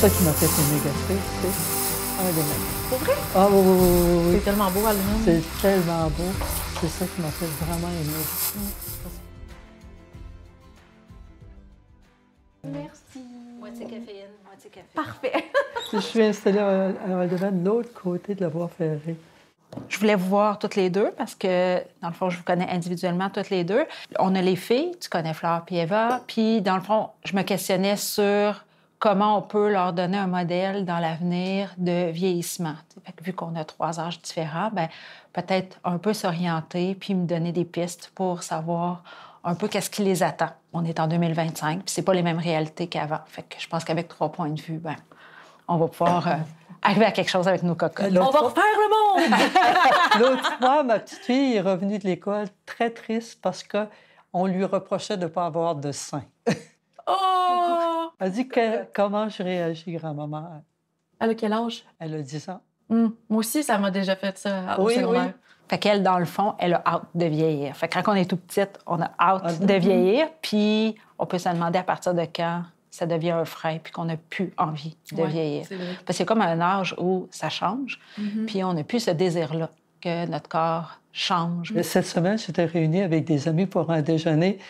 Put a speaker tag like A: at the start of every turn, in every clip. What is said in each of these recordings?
A: ça qui m'a fait aimer Gaspé, c'est un des meilleurs.
B: Pour vrai?
A: Ah oui, oui, oui, oui.
B: C'est tellement beau, Alumine.
A: C'est tellement beau. C'est ça qui m'a fait vraiment aimer.
B: Merci.
C: Moitié caféine, moitié café.
B: Parfait.
A: Je suis installée à Val-de-Marne, de l'autre côté de la voie ferrée.
C: Je voulais vous voir toutes les deux parce que, dans le fond, je vous connais individuellement toutes les deux. On a les filles, tu connais Fleur et Eva, puis dans le fond, je me questionnais sur comment on peut leur donner un modèle dans l'avenir de vieillissement. Fait que vu qu'on a 3 âges différents, bien, peut-être un peu s'orienter puis me donner des pistes pour savoir un peu qu'est-ce qui les attend. On est en 2025, puis c'est pas les mêmes réalités qu'avant. Fait que je pense qu'avec 3 points de vue, bien, on va pouvoir arriver à quelque chose avec nos cocottes.
B: On va refaire le monde!
A: L'autre fois, ma petite fille est revenue de l'école très triste parce qu'on lui reprochait de ne pas avoir de sein.
B: Oh!
A: Elle dit comment je réagis, grand-maman.
B: Elle a quel âge?
A: Elle a 10 ans.
B: Moi aussi, ça m'a déjà fait ça au
A: Oui,
B: secondaire.
C: Oui. Fait qu'elle, dans le fond, elle a hâte de vieillir. Fait que quand on est tout petite, on a hâte de vieillir, puis on peut se demander à partir de quand ça devient un frein, puis qu'on n'a plus envie de vieillir.
B: C'est vrai.
C: Parce que c'est comme un âge où ça change, puis on n'a plus ce désir-là que notre corps change.
A: Mais cette semaine, j'étais réunie avec des amis pour un déjeuner.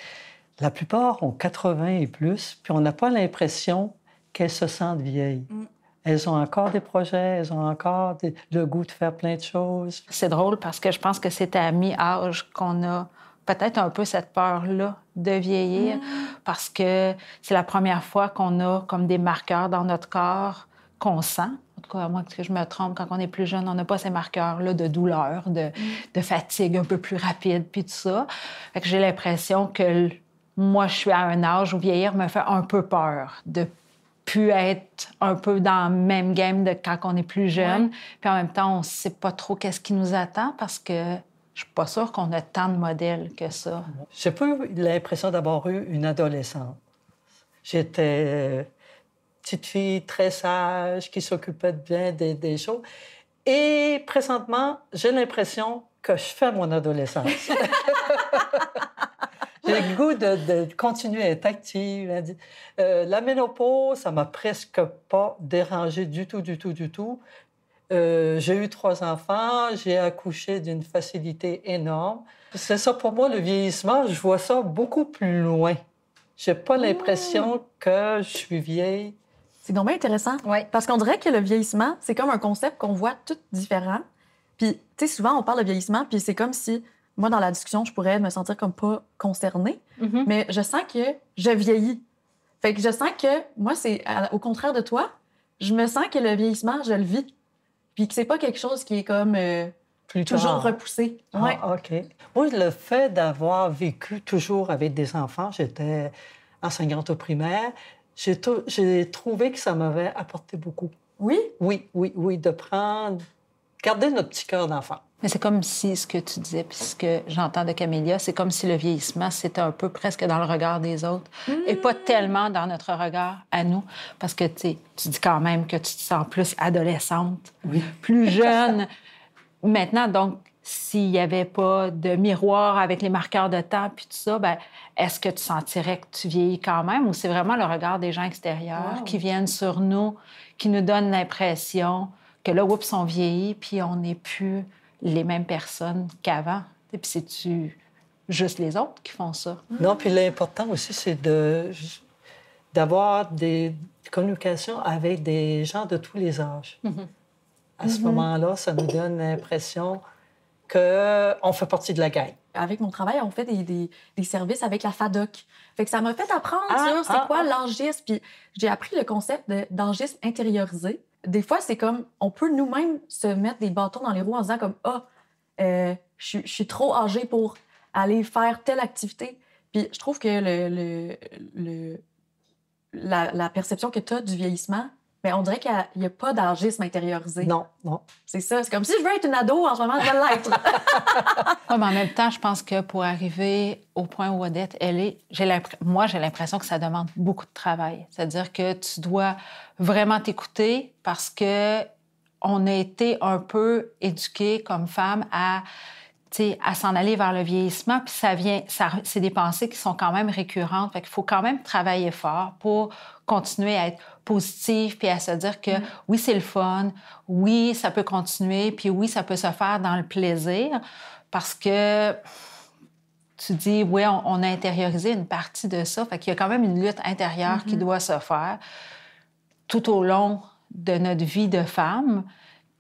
A: La plupart ont 80 et plus, puis on n'a pas l'impression qu'elles se sentent vieilles. Elles ont encore des projets, elles ont encore le goût de faire plein de choses.
C: C'est drôle parce que je pense que c'est à mi-âge qu'on a peut-être un peu cette peur-là de vieillir parce que c'est la première fois qu'on a comme des marqueurs dans notre corps qu'on sent. En tout cas, à moins que je me trompe, quand on est plus jeune, on n'a pas ces marqueurs-là de douleur, de fatigue un peu plus rapide, puis tout ça. Fait que j'ai l'impression que moi, je suis à un âge où vieillir me fait un peu peur de pu être un peu dans le même game de quand on est plus jeune. Puis en même temps, on ne sait pas trop qu'est-ce qui nous attend parce que je suis pas sûre qu'on a tant de modèles que ça.
A: J'ai pas eu l'impression d'avoir eu une adolescente. J'étais petite fille très sage, qui s'occupait bien des choses. Et présentement, j'ai l'impression que je fais mon adolescence. J'ai le goût de continuer à être active. La ménopause, ça m'a presque pas dérangée du tout. J'ai eu 3 enfants, j'ai accouché d'une facilité énorme. C'est ça pour moi, le vieillissement, je vois ça beaucoup plus loin. J'ai pas l'impression que je suis vieille.
B: C'est donc bien intéressant. Parce qu'on dirait que le vieillissement, c'est comme un concept qu'on voit tout différent. Puis, tu sais, souvent, on parle de vieillissement, puis c'est comme si, moi, dans la discussion, je pourrais me sentir comme pas concernée. Mais je sens que je vieillis. Fait que je sens que, moi, c'est au contraire de toi, je me sens que le vieillissement, je le vis. Puis que c'est pas quelque chose qui est comme
A: Plus
B: toujours
A: tard.
B: repoussé.
A: Ah, OK. Moi, le fait d'avoir vécu toujours avec des enfants, j'étais enseignante au primaire, j'ai trouvé que ça m'avait apporté beaucoup.
B: Oui?
A: Oui, de garder notre petit cœur d'enfant.
C: Mais c'est comme si ce que tu disais, puis ce que j'entends de Camélia, c'est comme si le vieillissement, c'était un peu presque dans le regard des autres et pas tellement dans notre regard à nous. Parce que, tu dis quand même que tu te sens plus adolescente, plus jeune. Maintenant, donc, s'il n'y avait pas de miroir avec les marqueurs de temps puis tout ça, bien, est-ce que tu sentirais que tu vieillis quand même ou c'est vraiment le regard des gens extérieurs qui viennent sur nous, qui nous donnent l'impression que là, oups, on vieillit puis on n'est plus les mêmes personnes qu'avant. Et puis c'est-tu juste les autres qui font ça?
A: Non, puis l'important aussi, c'est d'avoir des communications avec des gens de tous les âges. À ce moment-là, ça nous donne l'impression qu'on fait partie de la gang.
B: Avec mon travail, on fait des services avec la FADOC. Fait que ça m'a fait apprendre sur c'est quoi l'âgisme. Puis j'ai appris le concept d'âgisme intériorisé. Des fois, c'est comme, on peut nous-mêmes se mettre des bâtons dans les roues en disant comme, je suis trop âgée pour aller faire telle activité. Puis je trouve que la perception que tu as du vieillissement, mais on dirait qu'il n'y a pas d'âgisme intériorisé.
A: Non.
B: C'est ça. C'est comme si je veux être une ado, en ce moment, je vais l'être.
C: Oui, mais en même temps, je pense que pour arriver au point où Odette, elle est, j'ai l'impression que ça demande beaucoup de travail. C'est-à-dire que tu dois vraiment t'écouter parce que on a été un peu éduqués comme femmes à à s'en aller vers le vieillissement, puis c'est des pensées qui sont quand même récurrentes. Fait qu'il faut quand même travailler fort pour continuer à être positif, puis à se dire que oui, c'est le fun, oui, ça peut continuer, puis oui, ça peut se faire dans le plaisir, parce que tu dis, oui, on a intériorisé une partie de ça. Fait qu'il y a quand même une lutte intérieure qui doit se faire tout au long de notre vie de femme,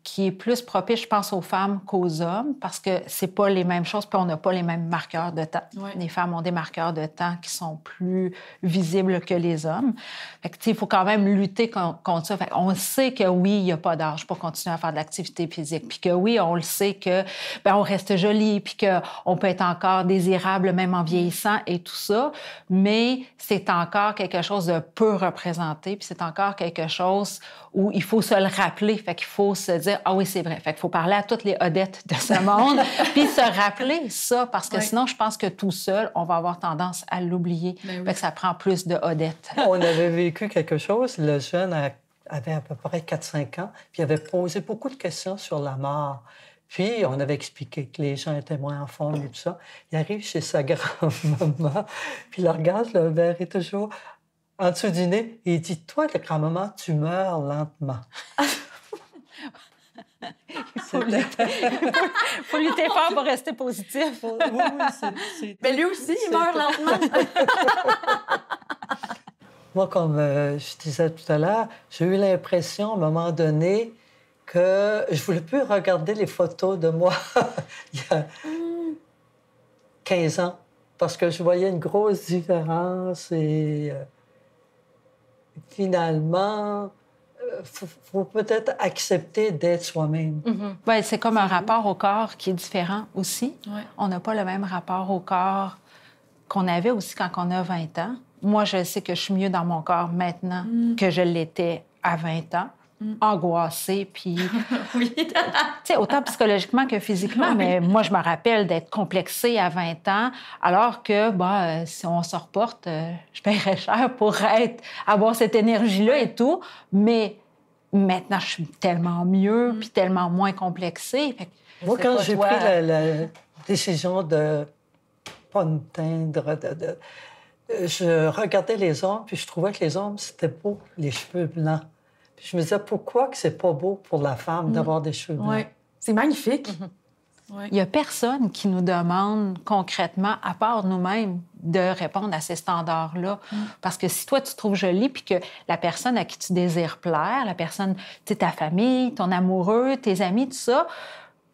C: qui est plus propice, je pense, aux femmes qu'aux hommes, parce que c'est pas les mêmes choses, puis on n'a pas les mêmes marqueurs de temps. Ouais. Les femmes ont des marqueurs de temps qui sont plus visibles que les hommes. Fait que, il faut quand même lutter contre ça. Fait on sait que oui, il n'y a pas d'âge pour continuer à faire de l'activité physique, puis que oui, on le sait que on reste jolie, puis qu'on peut être encore désirable même en vieillissant et tout ça, mais c'est encore quelque chose de peu représenté, puis c'est encore quelque chose où il faut se le rappeler. Fait qu'il faut se dire, ah oui, c'est vrai. Fait qu'il faut parler à toutes les Odettes de ce monde, puis se rappeler ça, parce que sinon, je pense que tout seul, on va avoir tendance à l'oublier. Fait que ça prend plus de Odettes.
A: On avait vécu quelque chose. Le jeune avait à peu près 4-5 ans, puis il avait posé beaucoup de questions sur la mort. Puis, on avait expliqué que les gens étaient moins en forme et tout ça. Il arrive chez sa grand-maman, puis il regarde, le verre est toujours en dessous du nez, et il dit, toi, le grand-maman, tu meurs lentement.
C: Il faut lutter fort pour rester positif.
B: Oui, mais lui aussi, il meurt lentement.
A: Moi, comme je disais tout à l'heure, j'ai eu l'impression, à un moment donné, que je ne voulais plus regarder les photos de moi il y a 15 ans, parce que je voyais une grosse différence et finalement, faut peut-être accepter d'être soi-même.
C: Ouais, c'est comme un rapport au corps qui est différent aussi. Ouais. On n'a pas le même rapport au corps qu'on avait aussi quand on a 20 ans. Moi, je sais que je suis mieux dans mon corps maintenant que je l'étais à 20 ans. Angoissée, puis...
B: Oui.
C: Tu sais, autant psychologiquement que physiquement, oui. Mais moi, je me rappelle d'être complexée à 20 ans, alors que, si on se reporte, je paierais cher pour avoir cette énergie-là et tout, mais maintenant, je suis tellement mieux, puis tellement moins complexée. Fait que,
A: moi, quand j'ai pris la décision de pas me teindre, je regardais les hommes, puis je trouvais que les hommes, c'était beau, les cheveux blancs. Je me disais, pourquoi que c'est pas beau pour la femme d'avoir des cheveux blancs?
B: Oui, c'est magnifique.
C: Ouais. Il n'y a personne qui nous demande concrètement, à part nous-mêmes, de répondre à ces standards-là. Parce que si toi, tu te trouves jolie, puis que la personne à qui tu désires plaire, la personne, tu sais, ta famille, ton amoureux, tes amis, tout ça,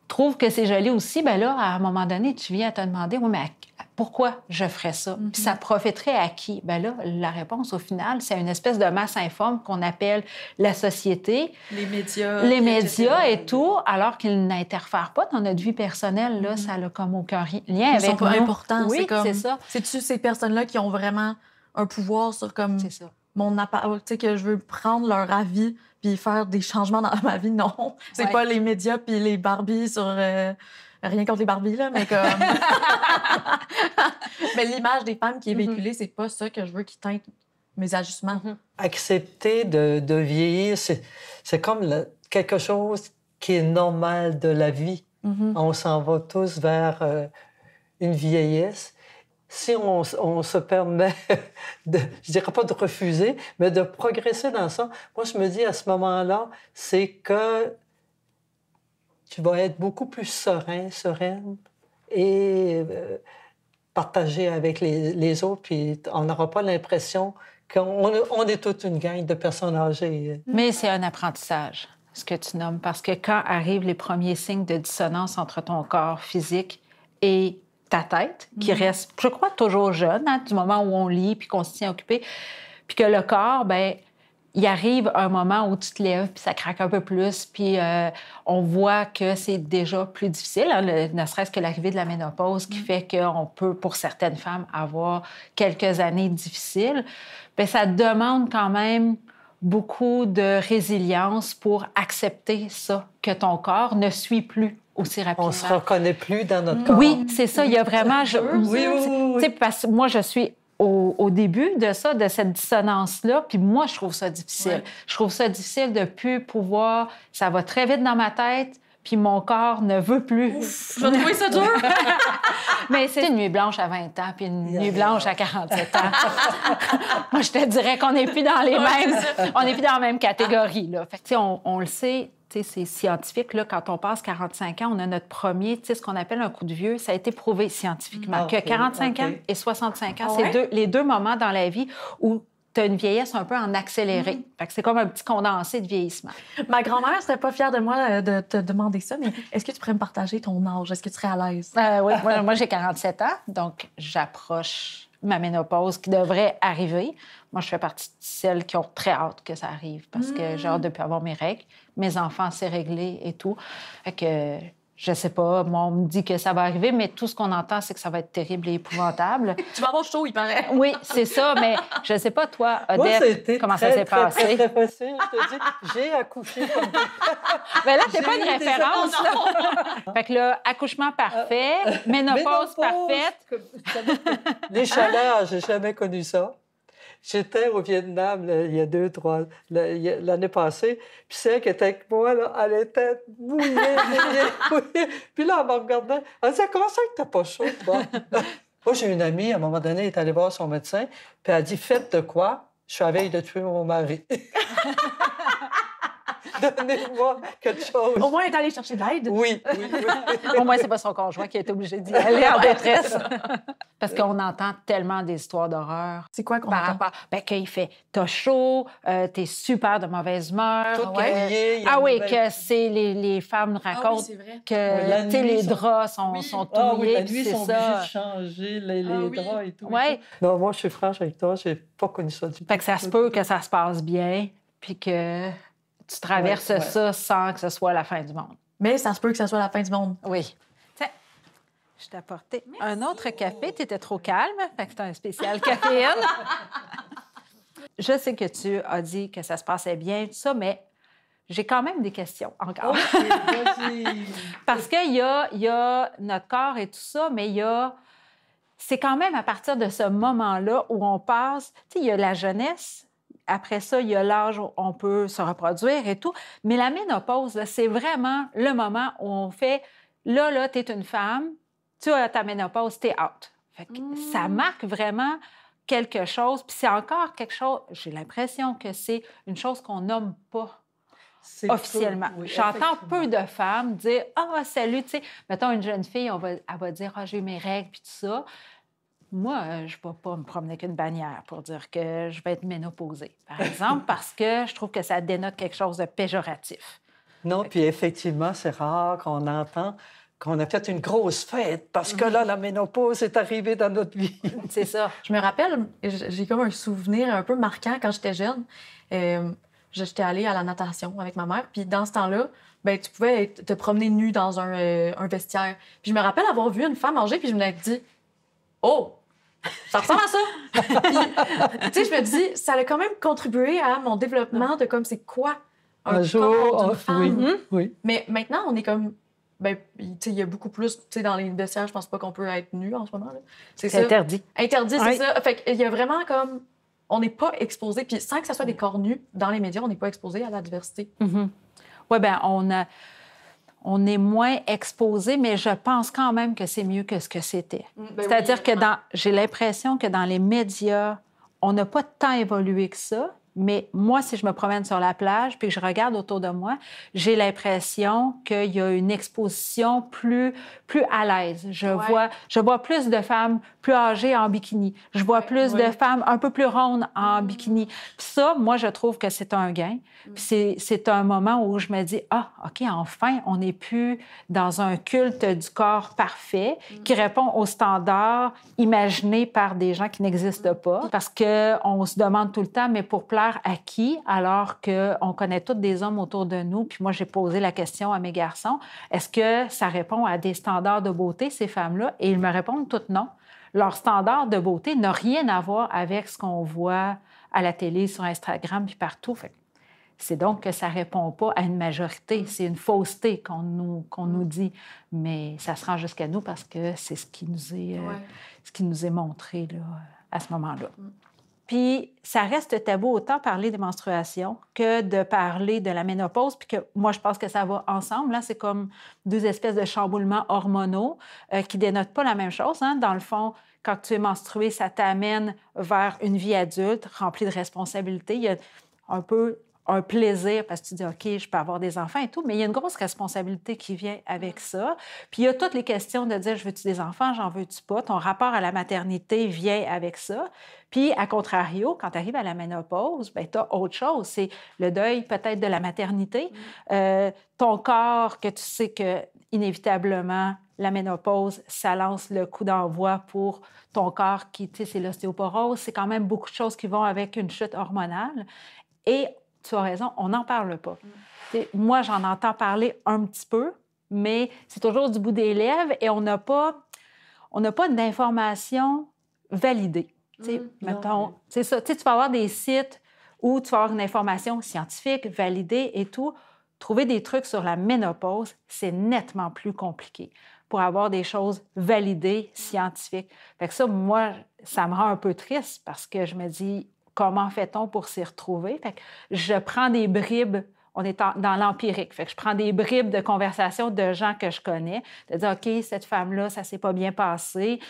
C: trouve que c'est joli aussi, bien là, à un moment donné, tu viens à te demander, oui, mais pourquoi je ferais ça? Puis ça profiterait à qui? Bien là, la réponse, au final, c'est une espèce de masse informe qu'on appelle la société.
B: Les médias.
C: Les médias et tout, alors qu'ils n'interfèrent pas dans notre vie personnelle. Là, ça n'a comme aucun lien avec nous.
B: Ils sont pas importants.
C: Oui, c'est ça.
B: C'est-tu ces personnes-là qui ont vraiment un pouvoir sur comme
C: c'est ça.
B: Mon appareil, tu sais, que je veux prendre leur avis puis faire des changements dans ma vie? Non. C'est pas les médias puis les Barbies sur... Rien contre les Barbies, là, mais comme... mais l'image des femmes qui est véhiculée, c'est pas ça que je veux qui teinte mes ajustements.
A: Accepter de vieillir, c'est comme quelque chose qui est normal de la vie. On s'en va tous vers une vieillesse. Si on se permet, je dirais pas de refuser, mais de progresser dans ça, moi, je me dis à ce moment-là, c'est que tu vas être beaucoup plus sereine et partager avec les autres, puis on n'aura pas l'impression qu'on est toute une gang de personnes âgées.
C: Mais c'est un apprentissage, ce que tu nommes, parce que quand arrivent les premiers signes de dissonance entre ton corps physique et ta tête, qui reste, je crois, toujours jeune, du moment où on lit puis qu'on se tient occupé, puis que le corps, il arrive un moment où tu te lèves, puis ça craque un peu plus, puis on voit que c'est déjà plus difficile, ne serait-ce que l'arrivée de la ménopause qui fait qu'on peut, pour certaines femmes, avoir quelques années difficiles. Bien, ça demande quand même beaucoup de résilience pour accepter ça, que ton corps ne suit plus aussi rapidement.
A: On ne se reconnaît plus dans notre corps.
C: Oui, c'est ça. Il y a vraiment...
A: Oui.
C: Parce que moi, je suis au début de ça, de cette dissonance-là, puis moi, je trouve ça difficile. Ouais. Je trouve ça difficile de plus pouvoir... Ça va très vite dans ma tête, puis mon corps ne veut plus.
B: Ouf, je vais trouver ça dur!
C: Mais c'est une nuit blanche à 20 ans puis une nuit blanche à 47 ans. Moi, je te dirais qu'on n'est plus dans les mêmes... On n'est plus dans la même catégorie, là. Fait que, tu sais, on le sait... Tu sais, c'est scientifique, là, quand on passe 45 ans, on a notre premier, tu sais, ce qu'on appelle un coup de vieux. Ça a été prouvé scientifiquement que 45 ans et 65 ans, c'est les deux moments dans la vie où tu as une vieillesse un peu en accéléré. Fait que c'est comme un petit condensé de vieillissement.
B: Ma grand-mère serait pas fière de moi de te demander ça, mais est-ce que tu pourrais me partager ton âge? Est-ce que tu serais à l'aise?
C: Oui, moi j'ai 47 ans, donc j'approche ma ménopause qui devrait arriver. Moi, je fais partie de celles qui ont très hâte que ça arrive parce que j'ai hâte de plus avoir mes règles. Mes enfants, c'est réglé et tout. Fait que, je sais pas, moi, on me dit que ça va arriver, mais tout ce qu'on entend, c'est que ça va être terrible et épouvantable.
B: Tu vas avoir chaud, il paraît.
C: Oui, c'est ça, mais je sais pas, toi, Odette, comment ça s'est passé?
A: Très facile, je te dis. J'ai accouché comme
C: Mais là, c'est pas une référence, là. Fait que là, accouchement parfait, ménopause parfaite.
A: L'échalage, j'ai jamais connu ça. J'étais au Vietnam là, il y a 2-3 l'année passée, puis celle qui était avec moi, là, elle était mouillée. Puis là, elle me regardait, elle disait « Comment ça que t'as pas chaud, toi? » Moi, j'ai une amie, à un moment donné, elle est allée voir son médecin, puis elle a dit « Faites de quoi? Je suis à veille de tuer mon mari. » Donnez-moi quelque chose.
B: Au moins, elle est allée chercher de l'aide.
A: Oui.
C: Au moins, c'est pas son conjoint qui a été obligé d'y aller en détresse. Parce qu'on entend tellement des histoires d'horreur.
B: C'est quoi qu'on
C: par
B: entend?
C: rapport... Ben, qu'il fait « T'as chaud, t'es super de mauvaise humeur. »
A: Tout est lié.
C: Que c'est les femmes racontent que les draps sont tout mouillés.
A: La nuit, ils sont obligés de changer les draps et tout.
C: Oui.
A: Non, moi, je suis franche avec toi, j'ai pas connu ça du tout.
C: Fait que ça se peut que ça se passe bien, puis que tu traverses ça sans que ce soit la fin du monde.
B: Mais ça se peut que ce soit la fin du monde.
C: Oui. Tiens, je t'ai apporté un autre café. Tu étais trop calme, fait que c'est un spécial caféine. Je sais que tu as dit que ça se passait bien, tout ça, mais j'ai quand même des questions encore.
A: Okay, vas-y.
C: Parce qu'il y a notre corps et tout ça, mais il y a... C'est quand même à partir de ce moment-là où on passe... Tu sais, il y a la jeunesse. Après ça, il y a l'âge où on peut se reproduire et tout. Mais la ménopause, là, c'est vraiment le moment où on fait... Là, tu es une femme, tu as ta ménopause, tu es out. Fait que ça marque vraiment quelque chose. Puis c'est encore quelque chose... J'ai l'impression que c'est une chose qu'on nomme pas officiellement.
A: Oui,
C: j'entends peu de femmes dire « Ah, salut! » Tu sais, mettons, une jeune fille, elle va dire « Ah, j'ai eu mes règles, puis tout ça. » Moi, je ne vais pas me promener avec une bannière pour dire que je vais être ménopausée, par exemple, parce que je trouve que ça dénote quelque chose de péjoratif.
A: Non, puis effectivement, c'est rare qu'on entend qu'on a fait une grosse fête parce que là, la ménopause est arrivée dans notre vie.
C: C'est ça.
B: Je me rappelle, j'ai comme un souvenir un peu marquant quand j'étais jeune. J'étais allée à la natation avec ma mère, puis dans ce temps-là, ben, tu pouvais te promener nue dans un vestiaire. Puis je me rappelle avoir vu une femme âgée, puis je me suis dit « Oh! » Ça ressemble à ça! Tu sais, je me dis, ça a quand même contribué à mon développement de comme c'est quoi un corps d'une femme.
A: Oui.
B: Mais maintenant, on est comme... Ben, tu sais, il y a beaucoup plus... Tu sais, dans les vestiaires, je pense pas qu'on peut être nu en ce moment. Là.
C: C'est interdit.
B: Interdit, c'est ça. Fait qu'il y a vraiment comme... On n'est pas exposé. Puis sans que ce soit des corps nus, dans les médias, on n'est pas exposé à la diversité.
C: Oui, bien, on est moins exposé, mais je pense quand même que c'est mieux que ce que c'était. C'est-à-dire que j'ai l'impression que dans les médias, on n'a pas tant évolué que ça, mais moi, si je me promène sur la plage puis que je regarde autour de moi, j'ai l'impression qu'il y a une exposition plus à l'aise. Je vois plus de femmes plus âgées en bikini. Je vois plus de femmes un peu plus rondes en bikini. Puis ça, moi, je trouve que c'est un gain. Puis c'est un moment où je me dis, ah, OK, enfin, on n'est plus dans un culte du corps parfait qui répond aux standards imaginés par des gens qui n'existent pas. Parce qu'on se demande tout le temps, mais pour plaire à qui, alors qu'on connaît tous des hommes autour de nous? Puis moi, j'ai posé la question à mes garçons, est-ce que ça répond à des standards de beauté, ces femmes-là? Et ils me répondent toutes non. Leur standard de beauté n'a rien à voir avec ce qu'on voit à la télé, sur Instagram, puis partout. Fait c'est donc que ça ne répond pas à une majorité. C'est une fausseté qu'on nous dit. Mais ça se rend jusqu'à nous parce que c'est ce qui nous est montré là, à ce moment-là. Puis ça reste tabou autant parler des menstruations que de parler de la ménopause, puis que moi, je pense que ça va ensemble. Là, c'est comme deux espèces de chamboulements hormonaux qui dénotent pas la même chose. Hein. Dans le fond, quand tu es menstruée, ça t'amène vers une vie adulte remplie de responsabilités. Il y a un peu un plaisir parce que tu dis, OK, je peux avoir des enfants et tout, mais il y a une grosse responsabilité qui vient avec ça. Puis il y a toutes les questions de dire, je veux-tu des enfants, j'en veux-tu pas? Ton rapport à la maternité vient avec ça. Puis, à contrario, quand tu arrives à la ménopause, bien, tu as autre chose. C'est le deuil peut-être de la maternité. Ton corps, que tu sais que inévitablement, la ménopause, ça lance le coup d'envoi pour ton corps qui, tu sais, c'est l'ostéoporose. C'est quand même beaucoup de choses qui vont avec une chute hormonale. Et tu as raison, on n'en parle pas. Moi, j'en entends parler un petit peu, mais c'est toujours du bout des lèvres et on n'a pas d'informations validées. Mettons, c'est ça. Tu vas avoir des sites où tu vas avoir une information scientifique, validée et tout. Trouver des trucs sur la ménopause, c'est nettement plus compliqué pour avoir des choses validées, scientifiques. Fait que ça, moi, ça me rend un peu triste parce que je me dis, comment fait-on pour s'y retrouver? Fait que je prends des bribes, on est dans l'empirique, fait que je prends des bribes de conversation de gens que je connais, de dire, OK, cette femme-là, ça s'est pas bien passé,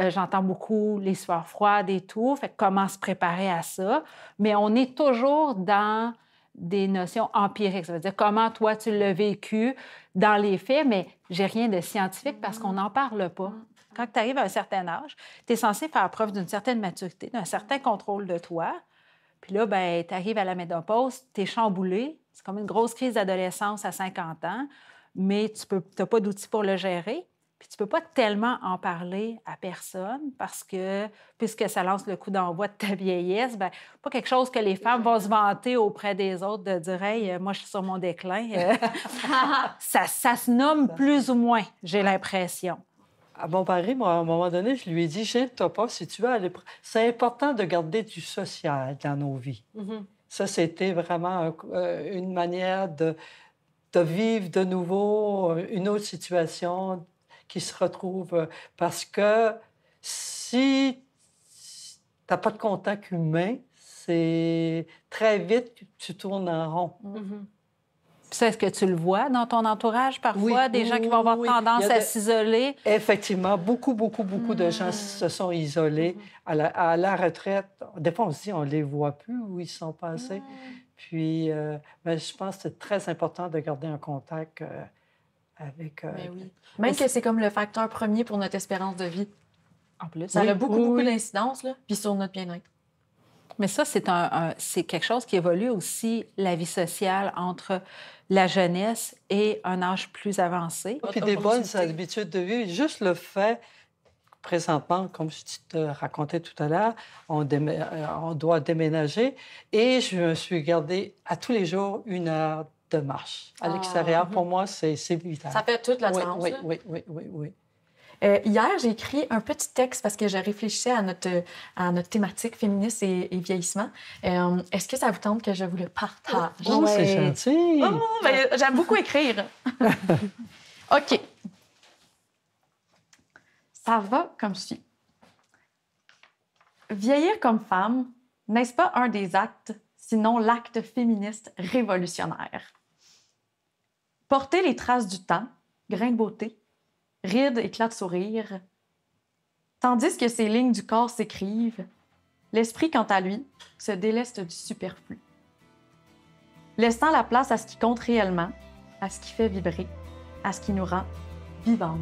C: j'entends beaucoup les sueurs froides et tout, fait que comment se préparer à ça? Mais on est toujours dans des notions empiriques, ça veut dire comment toi, tu l'as vécu dans les faits, mais j'ai rien de scientifique parce qu'on n'en parle pas. Quand tu arrives à un certain âge, tu es censé faire preuve d'une certaine maturité, d'un certain contrôle de toi. Puis là, bien, tu arrives à la ménopause, tu es chamboulé. C'est comme une grosse crise d'adolescence à 50 ans, mais tu n'as pas d'outils pour le gérer. Puis tu ne peux pas tellement en parler à personne parce que, puisque ça lance le coup d'envoi de ta vieillesse, bien, pas quelque chose que les femmes vont se vanter auprès des autres de dire « Hey, moi, je suis sur mon déclin. » ça se nomme plus ou moins, j'ai l'impression.
A: À mon mari, moi, à un moment donné, je lui ai dit, gêne-toi pas, si tu veux aller... C'est important de garder du social dans nos vies. Ça, c'était vraiment une manière de vivre de nouveau une autre situation qui se retrouve. Parce que si tu n'as pas de contact humain, c'est très vite que tu tournes en rond.
C: Ça, est-ce que tu le vois dans ton entourage parfois, des gens qui vont avoir tendance à s'isoler?
A: Effectivement, beaucoup de gens se sont isolés à la retraite. Des fois, on se dit, on ne les voit plus où ils sont passés. Puis, ben, je pense que c'est très important de garder un contact avec...
B: Même que c'est comme le facteur premier pour notre espérance de vie. En plus. Ça a beaucoup d'incidence, là, puis sur notre bien-être.
C: Mais ça, c'est quelque chose qui évolue aussi, la vie sociale entre la jeunesse et un âge plus avancé.
A: Puis des bonnes habitudes de vie. Juste le fait, présentement, comme je te racontais tout à l'heure, on doit déménager et je me suis gardée à tous les jours 1 heure de marche. À l'extérieur, pour moi, c'est vital.
B: Ça fait toute la différence.
A: Oui.
B: Hier, j'ai écrit un petit texte parce que je réfléchissais à notre thématique féministe et vieillissement. Est-ce que ça vous tente que je vous le partage?
A: Oh, c'est gentil!
B: Oh, ben, j'aime beaucoup écrire. OK. Ça va comme suit. Vieillir comme femme, n'est-ce pas un des actes, sinon l'acte féministe révolutionnaire? Porter les traces du temps, grain de beauté, rides, éclats de sourire. Tandis que ces lignes du corps s'écrivent, l'esprit, quant à lui, se déleste du superflu. Laissant la place à ce qui compte réellement, à ce qui fait vibrer, à ce qui nous rend vivantes.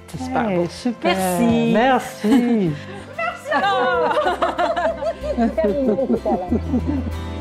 A: C'est super beau. Super.
C: Merci.
A: Merci.
C: Merci.